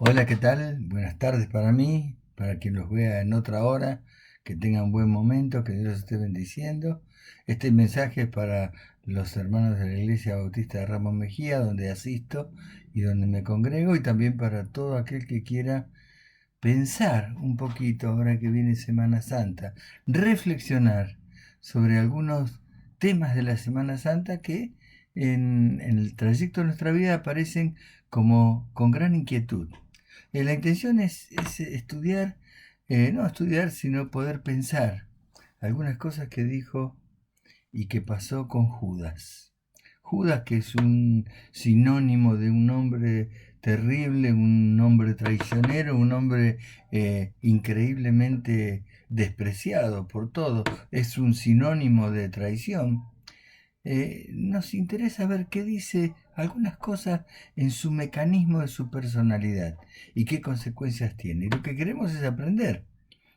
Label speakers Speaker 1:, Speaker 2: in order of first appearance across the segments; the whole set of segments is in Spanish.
Speaker 1: Hola, ¿qué tal? Buenas tardes para mí, para quien los vea en otra hora, que tengan un buen momento, que Dios los esté bendiciendo. Este mensaje es para los hermanos de la Iglesia Bautista de Ramos Mejía, donde asisto y donde me congrego, y también para todo aquel que quiera pensar un poquito, ahora que viene Semana Santa, reflexionar sobre algunos temas de la Semana Santa que en el trayecto de nuestra vida aparecen como con gran inquietud. La intención es estudiar, no estudiar, sino poder pensar algunas cosas que dijo y que pasó con Judas. Judas, que es un sinónimo de un hombre terrible, un hombre traicionero, un hombre increíblemente despreciado por todo, es un sinónimo de traición. Nos interesa ver qué dice algunas cosas en su mecanismo de su personalidad y qué consecuencias tiene. Y lo que queremos es aprender.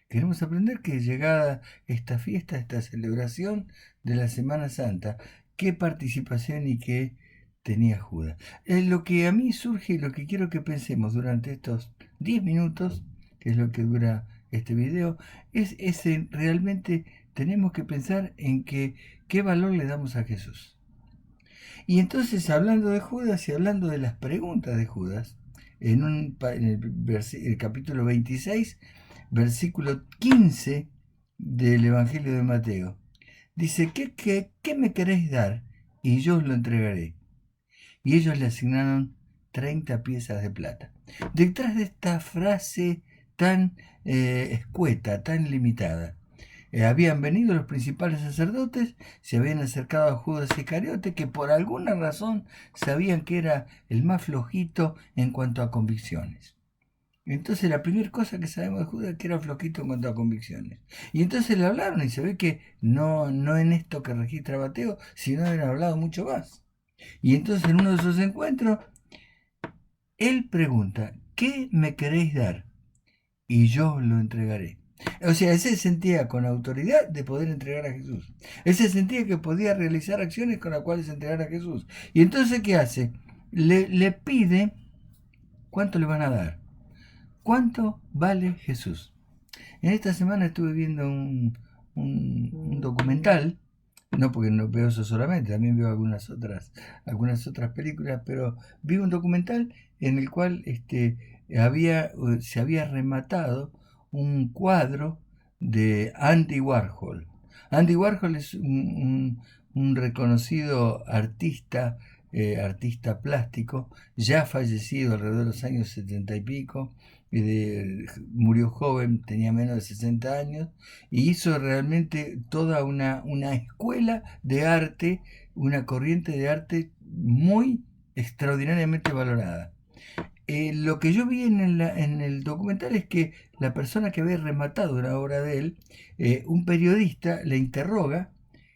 Speaker 1: Queremos aprender que llegada esta fiesta, esta celebración de la Semana Santa, qué participación y qué tenía Judas. Lo que a mí surge y lo que quiero que pensemos durante estos 10 minutos, que es lo que dura este video, es en realmente tenemos que pensar en que qué valor le damos a Jesús. Y entonces, hablando de Judas y hablando de las preguntas de Judas, en el capítulo 26, versículo 15 del Evangelio de Mateo, dice: ¿Qué me queréis dar? Y yo os lo entregaré. Y ellos le asignaron 30 piezas de plata. Detrás de esta frase tan escueta, tan limitada, habían venido los principales sacerdotes, se habían acercado a Judas Iscariote, que por alguna razón sabían que era el más flojito en cuanto a convicciones. Entonces la primera cosa que sabemos de Judas es que era flojito en cuanto a convicciones. Y entonces le hablaron y se ve que no en esto que registra Mateo, sino habían hablado mucho más. Y entonces en uno de esos encuentros, él pregunta: ¿qué me queréis dar? Y yo lo entregaré. O sea, él se sentía con autoridad de poder entregar a Jesús. Él se sentía que podía realizar acciones con las cuales entregar a Jesús. Y entonces, ¿qué hace? Le pide cuánto le van a dar. ¿Cuánto vale Jesús? En esta semana estuve viendo un documental, no porque no veo eso solamente, también veo algunas otras películas, pero vi un documental en el cual se había rematado un cuadro de Andy Warhol. Andy Warhol es un reconocido artista, artista plástico, ya fallecido alrededor de los años 70 y pico, murió joven, tenía menos de 60 años, y hizo realmente toda una escuela de arte, una corriente de arte muy extraordinariamente valorada. Lo que yo vi en el documental es que la persona que había rematado una obra de él, un periodista le interroga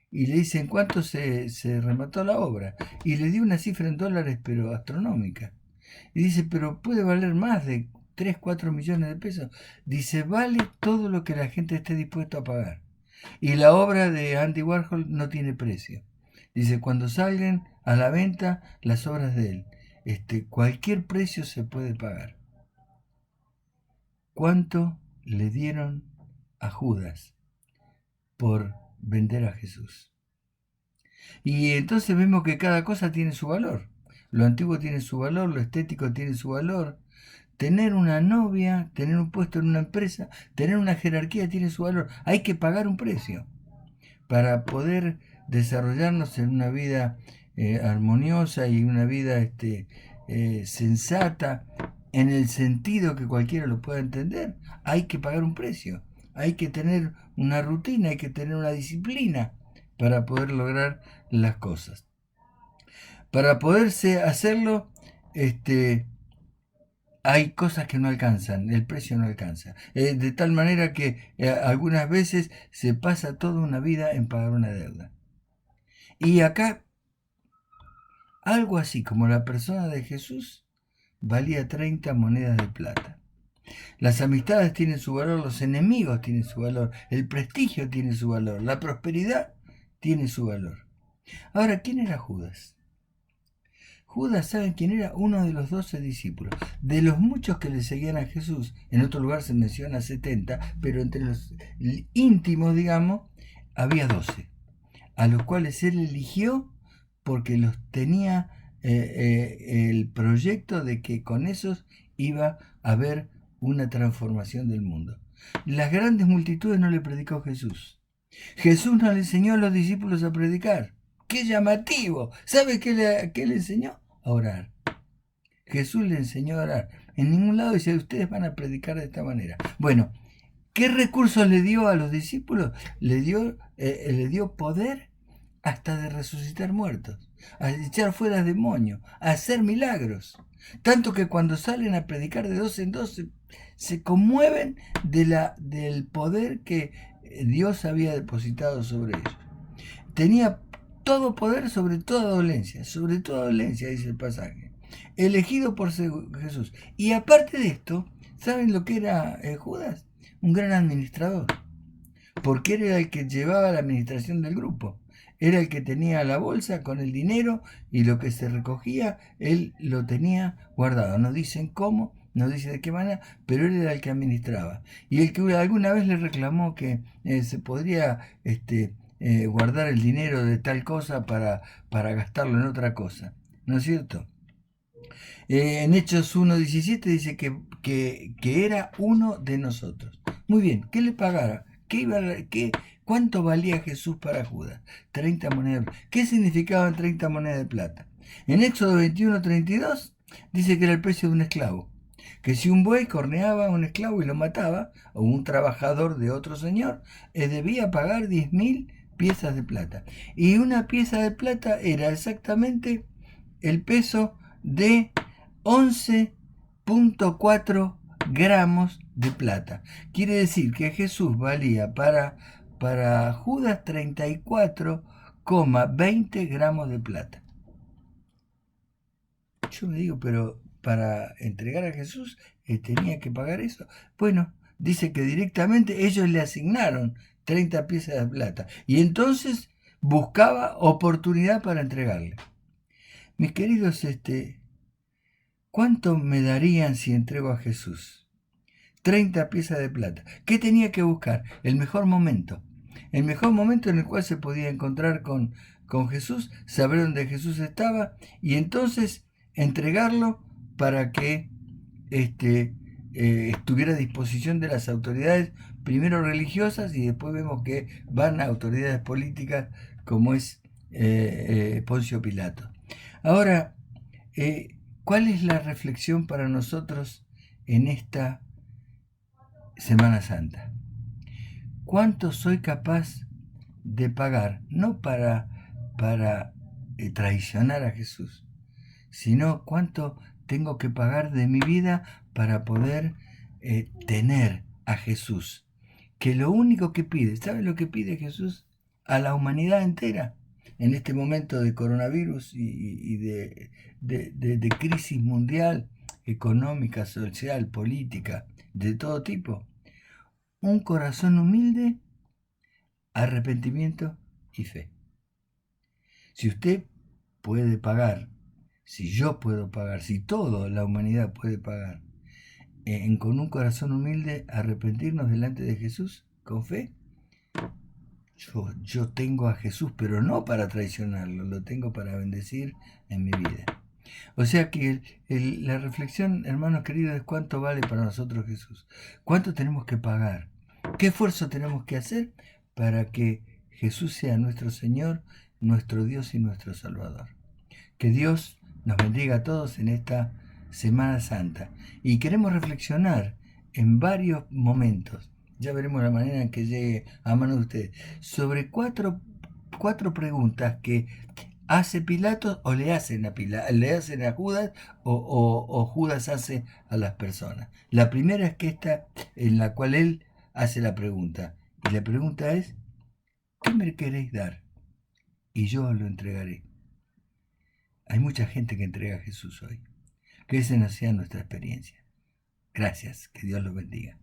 Speaker 1: y le dice en cuánto se remató la obra, y le dio una cifra en dólares pero astronómica. Y dice: pero puede valer más de 3 4 millones de pesos. Dice: vale todo lo que la gente esté dispuesto a pagar. Y la obra de Andy Warhol no tiene precio. Dice: cuando salgan a la venta las obras de él, cualquier precio se puede pagar. ¿Cuánto le dieron a Judas por vender a Jesús? Y entonces vemos que cada cosa tiene su valor. Lo antiguo tiene su valor, lo estético tiene su valor. Tener una novia, tener un puesto en una empresa, tener una jerarquía tiene su valor. Hay que pagar un precio para poder desarrollarnos en una vida armoniosa y una vida sensata, en el sentido que cualquiera lo pueda entender. Hay que pagar un precio, hay que tener una rutina, hay que tener una disciplina para poder lograr las cosas. Para poderse hacerlo, hay cosas que no alcanzan, el precio no alcanza. De tal manera que algunas veces se pasa toda una vida en pagar una deuda. Y acá, algo así como la persona de Jesús valía 30 monedas de plata. Las amistades tienen su valor, los enemigos tienen su valor, el prestigio tiene su valor, la prosperidad tiene su valor. Ahora, ¿quién era Judas? Judas, ¿saben quién era? Uno de los 12 discípulos. De los muchos que le seguían a Jesús, en otro lugar se menciona 70, pero entre los íntimos, digamos, había 12, a los cuales él eligió porque los tenía el proyecto de que con esos iba a haber una transformación del mundo. Las grandes multitudes no le predicó Jesús. Jesús no le enseñó a los discípulos a predicar. ¡Qué llamativo! ¿Sabe qué le enseñó? A orar. Jesús le enseñó a orar. En ningún lado dice, ustedes van a predicar de esta manera. Bueno, ¿qué recursos le dio a los discípulos? Le dio poder hasta de resucitar muertos, a echar fuera demonios, a hacer milagros. Tanto que cuando salen a predicar de 12 en 12, se conmueven del poder que Dios había depositado sobre ellos. Tenía todo poder sobre toda dolencia, dice el pasaje. Elegido por Jesús. Y aparte de esto, ¿saben lo que era Judas? Un gran administrador. Porque era el que llevaba la administración del grupo. Era el que tenía la bolsa con el dinero y lo que se recogía, él lo tenía guardado. No dicen cómo, no dice de qué manera, pero él era el que administraba. Y el que alguna vez le reclamó que se podría guardar el dinero de tal cosa para gastarlo en otra cosa. ¿No es cierto? En Hechos 1.17 dice que era uno de nosotros. Muy bien, ¿qué le pagara? ¿Cuánto valía Jesús para Judas? 30 monedas. ¿Qué significaban 30 monedas de plata? En Éxodo 21.32 dice que era el precio de un esclavo. Que si un buey corneaba a un esclavo y lo mataba, o un trabajador de otro señor, debía pagar 10.000 piezas de plata. Y una pieza de plata era exactamente el peso de 11.4 gramos de plata. Quiere decir que Jesús valía para Judas 34,20 gramos de plata. Yo me digo, pero para entregar a Jesús tenía que pagar eso. Bueno, dice que directamente ellos le asignaron 30 piezas de plata y entonces buscaba oportunidad para entregarle. Mis queridos, ¿cuánto me darían si entrego a Jesús? 30 piezas de plata. ¿Qué tenía que buscar? El mejor momento. El mejor momento en el cual se podía encontrar con Jesús, saber dónde Jesús estaba y entonces entregarlo para que estuviera a disposición de las autoridades, primero religiosas y después vemos que van a autoridades políticas como es Poncio Pilato. Ahora, ¿cuál es la reflexión para nosotros en esta Semana Santa? ¿Cuánto soy capaz de pagar? No para traicionar a Jesús, sino cuánto tengo que pagar de mi vida para poder tener a Jesús. Que lo único que pide, ¿sabe lo que pide Jesús? A la humanidad entera, en este momento de coronavirus y de crisis mundial, económica, social, política, de todo tipo. Un corazón humilde, arrepentimiento y fe. Si usted puede pagar, si yo puedo pagar, si toda la humanidad puede pagar, con un corazón humilde, arrepentirnos delante de Jesús, con fe, yo tengo a Jesús, pero no para traicionarlo, lo tengo para bendecir en mi vida. O sea que la reflexión, hermanos queridos, es cuánto vale para nosotros Jesús. ¿Cuánto tenemos que pagar? ¿Qué esfuerzo tenemos que hacer para que Jesús sea nuestro Señor, nuestro Dios y nuestro Salvador? Que Dios nos bendiga a todos en esta Semana Santa. Y queremos reflexionar en varios momentos, ya veremos la manera en que llegue a mano de ustedes, sobre cuatro preguntas que hace Pilato o le hacen a Judas o Judas hace a las personas. La primera es que esta en la cual él hace la pregunta. Y la pregunta es, ¿qué me queréis dar? Y yo os lo entregaré. Hay mucha gente que entrega a Jesús hoy. Que esa no sea nuestra experiencia. Gracias, que Dios los bendiga.